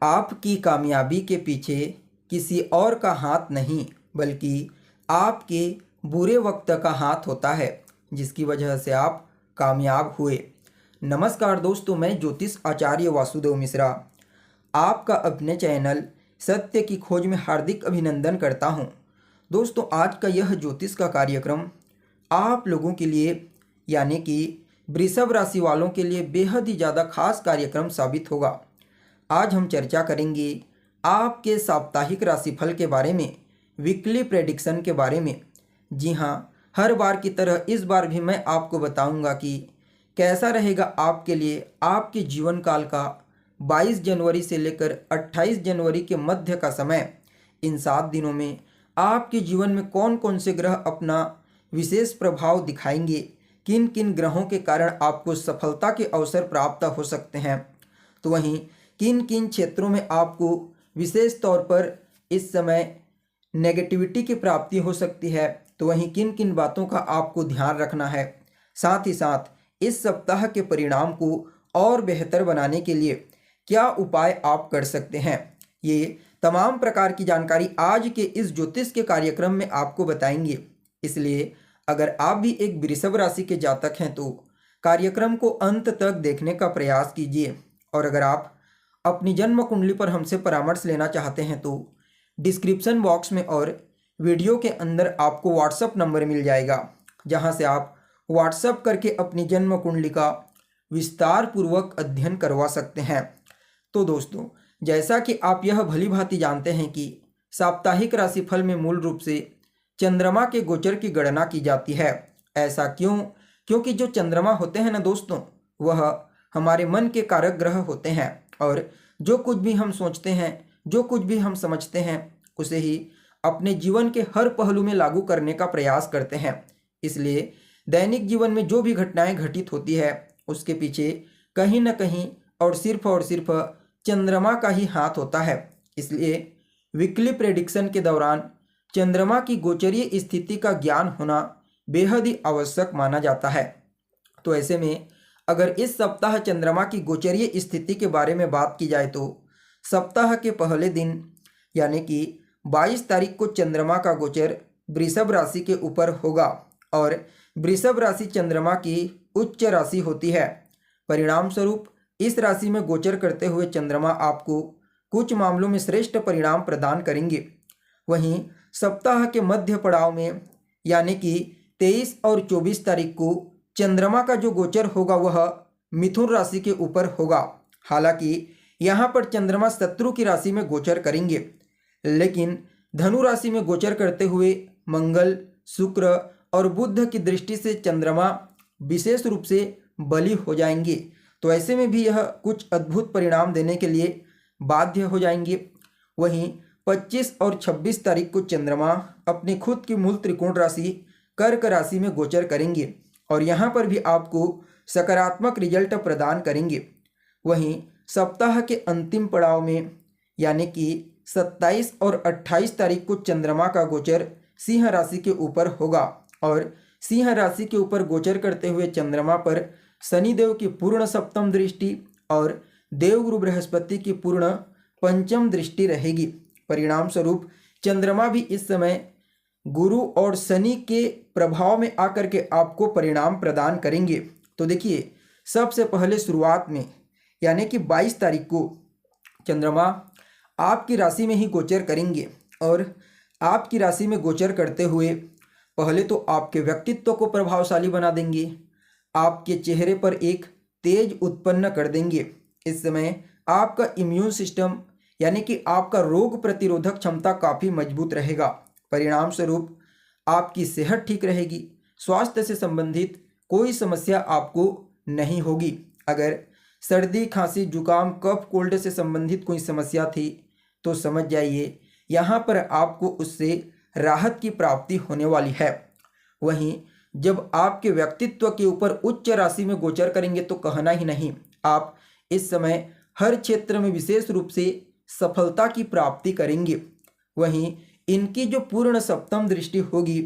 आपकी कामयाबी के पीछे किसी और का हाथ नहीं बल्कि आपके बुरे वक्त का हाथ होता है, जिसकी वजह से आप कामयाब हुए। नमस्कार दोस्तों, मैं ज्योतिष आचार्य वासुदेव मिश्रा आपका अपने चैनल सत्य की खोज में हार्दिक अभिनंदन करता हूं। दोस्तों, आज का यह ज्योतिष का कार्यक्रम आप लोगों के लिए यानी कि वृषभ राशि वालों के लिए बेहद ही ज़्यादा खास कार्यक्रम साबित होगा। आज हम चर्चा करेंगे आपके साप्ताहिक राशिफल के बारे में, वीकली प्रेडिक्शन के बारे में। जी हाँ, हर बार की तरह इस बार भी मैं आपको बताऊंगा कि कैसा रहेगा आपके लिए आपके जीवन काल का 22 जनवरी से लेकर 28 जनवरी के मध्य का समय। इन 7 दिनों में आपके जीवन में कौन कौन से ग्रह अपना विशेष प्रभाव दिखाएंगे, किन किन ग्रहों के कारण आपको सफलता के अवसर प्राप्त हो सकते हैं, तो वहीं किन किन क्षेत्रों में आपको विशेष तौर पर इस समय नेगेटिविटी की प्राप्ति हो सकती है, तो वहीं किन किन बातों का आपको ध्यान रखना है। साथ ही साथ इस सप्ताह के परिणाम को और बेहतर बनाने के लिए क्या उपाय आप कर सकते हैं, ये तमाम प्रकार की जानकारी आज के इस ज्योतिष के कार्यक्रम में आपको बताएंगे। इसलिए अगर आप भी एक वृषभ राशि के जातक हैं तो कार्यक्रम को अंत तक देखने का प्रयास कीजिए। और अगर आप अपनी जन्म कुंडली पर हमसे परामर्श लेना चाहते हैं तो डिस्क्रिप्शन बॉक्स में और वीडियो के अंदर आपको व्हाट्सएप नंबर मिल जाएगा, जहां से आप व्हाट्सएप करके अपनी जन्म कुंडली का विस्तार पूर्वक अध्ययन करवा सकते हैं। तो दोस्तों, जैसा कि आप यह भली भांति जानते हैं कि साप्ताहिक राशिफल में मूल रूप से चंद्रमा के गोचर की गणना की जाती है। ऐसा क्यों? क्योंकि जो चंद्रमा होते हैं ना दोस्तों, वह हमारे मन के कारक ग्रह होते हैं और जो कुछ भी हम सोचते हैं, जो कुछ भी हम समझते हैं, उसे ही अपने जीवन के हर पहलू में लागू करने का प्रयास करते हैं। इसलिए दैनिक जीवन में जो भी घटनाएं घटित होती है, उसके पीछे कहीं न कहीं और सिर्फ चंद्रमा का ही हाथ होता है। इसलिए वीकली प्रेडिक्शन के दौरान चंद्रमा की गोचरीय स्थिति का ज्ञान होना बेहद ही आवश्यक माना जाता है। तो ऐसे में अगर इस सप्ताह चंद्रमा की गोचरीय स्थिति के बारे में बात की जाए तो सप्ताह के पहले दिन यानी कि 22 तारीख को चंद्रमा का गोचर वृषभ राशि के ऊपर होगा और वृषभ राशि चंद्रमा की उच्च राशि होती है। परिणाम स्वरूप इस राशि में गोचर करते हुए चंद्रमा आपको कुछ मामलों में श्रेष्ठ परिणाम प्रदान करेंगे। वहीं सप्ताह के मध्य पड़ाव में यानी कि 23 और 24 तारीख को चंद्रमा का जो गोचर होगा वह मिथुन राशि के ऊपर होगा। हालांकि यहाँ पर चंद्रमा शत्रु की राशि में गोचर करेंगे, लेकिन धनु राशि में गोचर करते हुए मंगल, शुक्र और बुध की दृष्टि से चंद्रमा विशेष रूप से बली हो जाएंगे। तो ऐसे में भी यह कुछ अद्भुत परिणाम देने के लिए बाध्य हो जाएंगे। वहीं 25 और 26 तारीख को चंद्रमा अपनी खुद की मूल त्रिकोण राशि कर्क राशि में गोचर करेंगे और यहाँ पर भी आपको सकारात्मक रिजल्ट प्रदान करेंगे। वहीं सप्ताह के अंतिम पड़ाव में यानी कि 27 और 28 तारीख को चंद्रमा का गोचर सिंह राशि के ऊपर होगा और सिंह राशि के ऊपर गोचर करते हुए चंद्रमा पर शनिदेव की पूर्ण सप्तम दृष्टि और देवगुरु बृहस्पति की पूर्ण पंचम दृष्टि रहेगी। परिणाम स्वरूप चंद्रमा भी इस समय गुरु और शनि के प्रभाव में आकर के आपको परिणाम प्रदान करेंगे। तो देखिए, सबसे पहले शुरुआत में यानी कि 22 तारीख को चंद्रमा आपकी राशि में ही गोचर करेंगे और आपकी राशि में गोचर करते हुए पहले तो आपके व्यक्तित्व को प्रभावशाली बना देंगे, आपके चेहरे पर एक तेज उत्पन्न कर देंगे। इस समय आपका इम्यून सिस्टम यानी कि आपका रोग प्रतिरोधक क्षमता काफ़ी मजबूत रहेगा। परिणाम स्वरूप आपकी सेहत ठीक रहेगी, स्वास्थ्य से संबंधित कोई समस्या आपको नहीं होगी। अगर सर्दी, खांसी, जुकाम, कफ, कोल्ड से संबंधित कोई समस्या थी तो समझ जाइए यहाँ पर आपको उससे राहत की प्राप्ति होने वाली है। वहीं जब आपके व्यक्तित्व के ऊपर उच्च राशि में गोचर करेंगे तो कहना ही नहीं, आप इस समय हर क्षेत्र में विशेष रूप से सफलता की प्राप्ति करेंगे। वहीं इनकी जो पूर्ण सप्तम दृष्टि होगी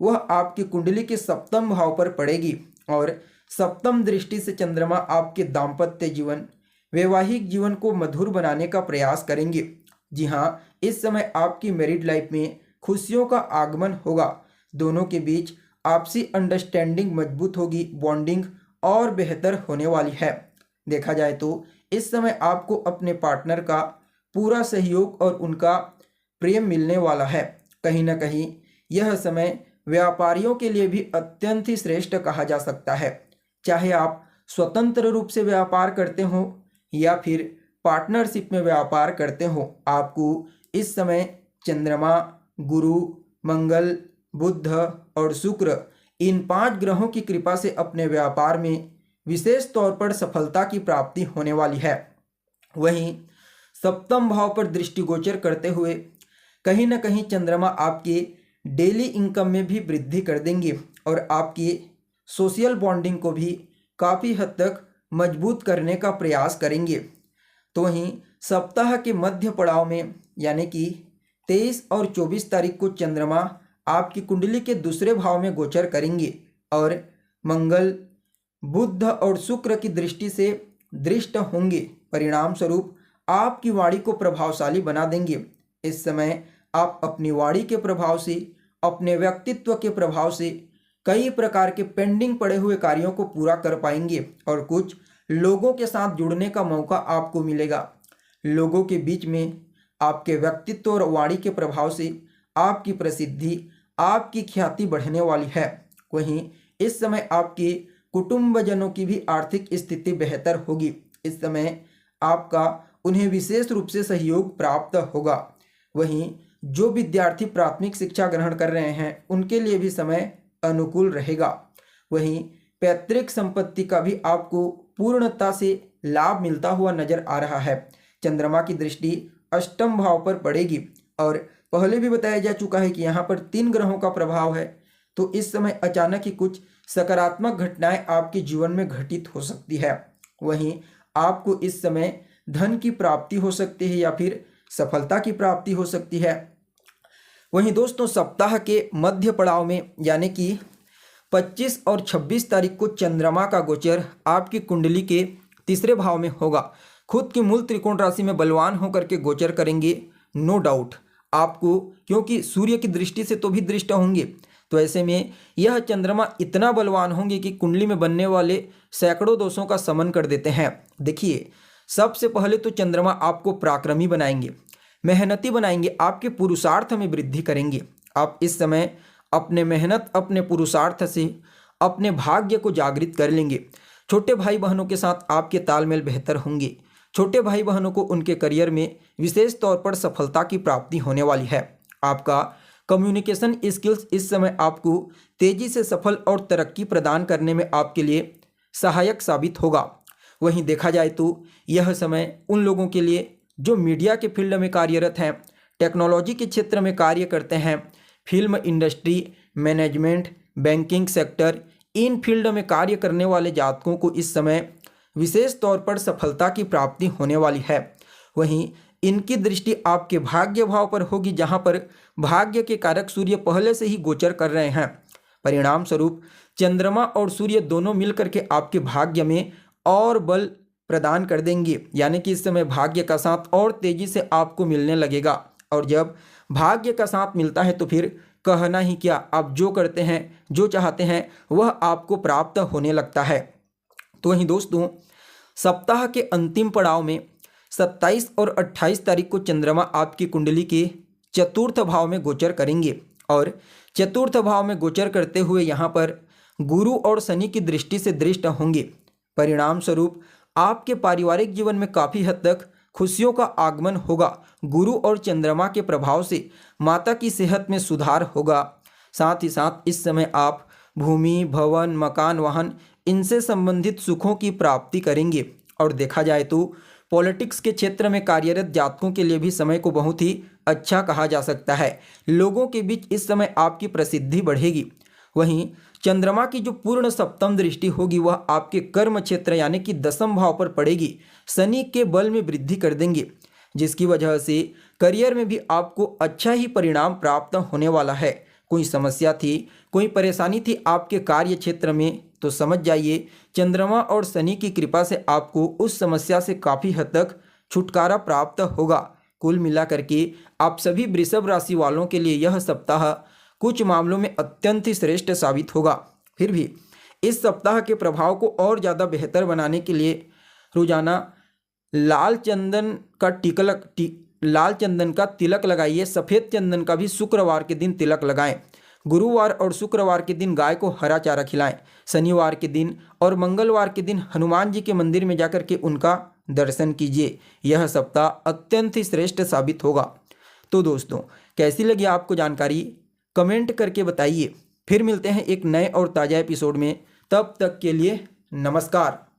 वह आपकी कुंडली के सप्तम भाव पर पड़ेगी और सप्तम दृष्टि से चंद्रमा आपके दाम्पत्य जीवन, वैवाहिक जीवन को मधुर बनाने का प्रयास करेंगे। जी हाँ, इस समय आपकी मैरिड लाइफ में खुशियों का आगमन होगा। दोनों के बीच आपसी अंडरस्टैंडिंग मजबूत होगी, बॉन्डिंग और बेहतर होने वाली है। देखा जाए तो इस समय आपको अपने पार्टनर का पूरा सहयोग और उनका प्रेम मिलने वाला है। कहीं ना कहीं यह समय व्यापारियों के लिए भी अत्यंत ही श्रेष्ठ कहा जा सकता है। चाहे आप स्वतंत्र रूप से व्यापार करते हो या फिर पार्टनरशिप में व्यापार करते हो, आपको इस समय चंद्रमा, गुरु, मंगल, बुध और शुक्र, इन 5 ग्रहों की कृपा से अपने व्यापार में विशेष तौर पर सफलता की प्राप्ति होने वाली है। वहीं सप्तम भाव पर दृष्टिगोचर करते हुए कहीं ना कहीं चंद्रमा आपके डेली इनकम में भी वृद्धि कर देंगे और आपकी सोशल बॉन्डिंग को भी काफ़ी हद तक मजबूत करने का प्रयास करेंगे। तो वहीं सप्ताह के मध्य पड़ाव में यानी कि 23 और 24 तारीख को चंद्रमा आपकी कुंडली के दूसरे भाव में गोचर करेंगे और मंगल, बुध और शुक्र की दृष्टि से दृष्ट होंगे। परिणाम स्वरूप आपकी वाणी को प्रभावशाली बना देंगे। इस समय आप अपनी वाणी के प्रभाव से, अपने व्यक्तित्व के प्रभाव से कई प्रकार के पेंडिंग पड़े हुए कार्यों को पूरा कर पाएंगे और कुछ लोगों के साथ जुड़ने का मौका आपको मिलेगा। लोगों के बीच में आपके व्यक्तित्व और वाणी के प्रभाव से आपकी प्रसिद्धि, आपकी ख्याति बढ़ने वाली है। वहीं इस समय आपके कुटुंबजनों की भी आर्थिक स्थिति बेहतर होगी। इस समय आपका उन्हें विशेष रूप से सहयोग प्राप्त होगा। वहीं जो विद्यार्थी प्राथमिक शिक्षा ग्रहण कर रहे हैं उनके लिए भी समय अनुकूल रहेगा। वहीं पैतृक संपत्ति का भी आपको पूर्णता से लाभ मिलता हुआ नजर आ रहा है। चंद्रमा की दृष्टि अष्टम भाव पर पड़ेगी और पहले भी बताया जा चुका है कि यहाँ पर 3 ग्रहों का प्रभाव है, तो इस समय अचानक ही कुछ सकारात्मक घटनाएं आपके जीवन में घटित हो सकती है। वहीं आपको इस समय धन की प्राप्ति हो सकती है या फिर सफलता की प्राप्ति हो सकती है। वहीं दोस्तों सप्ताह के मध्य पड़ाव में यानी कि 25 और 26 तारीख को चंद्रमा का गोचर आपकी कुंडली के तीसरे भाव में होगा। खुद की मूल त्रिकोण राशि में बलवान होकर के गोचर करेंगे। नो डाउट आपको, क्योंकि सूर्य की दृष्टि से तो भी दृष्ट होंगे, तो ऐसे में यह चंद्रमा इतना बलवान होंगे कि कुंडली में बनने वाले सैकड़ों दोषों का शमन कर देते हैं। देखिए, सबसे पहले तो चंद्रमा आपको पराक्रमी बनाएंगे, मेहनती बनाएंगे, आपके पुरुषार्थ में वृद्धि करेंगे। आप इस समय अपने मेहनत, अपने पुरुषार्थ से अपने भाग्य को जागृत कर लेंगे। छोटे भाई बहनों के साथ आपके तालमेल बेहतर होंगे। छोटे भाई बहनों को उनके करियर में विशेष तौर पर सफलता की प्राप्ति होने वाली है। आपका कम्युनिकेशन स्किल्स इस समय आपको तेजी से सफल और तरक्की प्रदान करने में आपके लिए सहायक साबित होगा। वहीं देखा जाए तो यह समय उन लोगों के लिए जो मीडिया के फील्ड में कार्यरत हैं, टेक्नोलॉजी के क्षेत्र में कार्य करते हैं, film industry, management, banking sector, इन फील्ड में कार्य करने वाले जातकों को इस समय विशेष तौर पर सफलता की प्राप्ति होने वाली है। वहीं इनकी दृष्टि आपके भाग्य भाव पर होगी, जहां पर भाग्य के कारक सूर्य पहले से ही गोचर कर रहे हैं। परिणाम स्वरूप चंद्रमा और सूर्य दोनों मिलकर के आपके भाग्य में और बल प्रदान कर देंगे, यानी कि इस समय भाग्य का साथ और तेजी से आपको मिलने लगेगा। और जब भाग्य का साथ मिलता है तो फिर कहना ही क्या, आप जो करते हैं, जो चाहते हैं, वह आपको प्राप्त होने लगता है। तो वहीं दोस्तों सप्ताह के अंतिम पड़ाव में 27 और 28 तारीख को चंद्रमा आपकी कुंडली के चतुर्थ भाव में गोचर करेंगे और चतुर्थ भाव में गोचर करते हुए यहाँ पर गुरु और शनि की दृष्टि से दृष्ट होंगे। परिणाम स्वरूप आपके पारिवारिक जीवन में काफ़ी हद तक खुशियों का आगमन होगा। गुरु और चंद्रमा के प्रभाव से माता की सेहत में सुधार होगा। साथ ही साथ इस समय आप भूमि, भवन, मकान, वाहन, इनसे संबंधित सुखों की प्राप्ति करेंगे। और देखा जाए तो पॉलिटिक्स के क्षेत्र में कार्यरत जातकों के लिए भी समय को बहुत ही अच्छा कहा जा सकता है। लोगों के बीच इस समय आपकी प्रसिद्धि बढ़ेगी। वहीं चंद्रमा की जो पूर्ण सप्तम दृष्टि होगी वह आपके कर्म क्षेत्र यानी कि 10वें भाव पर पड़ेगी। शनि के बल में वृद्धि कर देंगे, जिसकी वजह से करियर में भी आपको अच्छा ही परिणाम प्राप्त होने वाला है। कोई समस्या थी, कोई परेशानी थी आपके कार्य क्षेत्र में, तो समझ जाइए चंद्रमा और शनि की कृपा से आपको उस समस्या से काफ़ी हद तक छुटकारा प्राप्त होगा। कुल मिलाकर के आप सभी वृषभ राशि वालों के लिए यह सप्ताह कुछ मामलों में अत्यंत ही श्रेष्ठ साबित होगा। फिर भी इस सप्ताह के प्रभाव को और ज़्यादा बेहतर बनाने के लिए रोजाना लाल चंदन का तिलक लगाइए। सफ़ेद चंदन का भी शुक्रवार के दिन तिलक लगाएं। गुरुवार और शुक्रवार के दिन गाय को हरा चारा खिलाएं। शनिवार के दिन और मंगलवार के दिन हनुमान जी के मंदिर में जाकर के उनका दर्शन कीजिए। यह सप्ताह अत्यंत ही श्रेष्ठ साबित होगा। तो दोस्तों, कैसी लगी आपको जानकारी, कमेंट करके बताइए। फिर मिलते हैं एक नए और ताज़ा एपिसोड में। तब तक के लिए नमस्कार।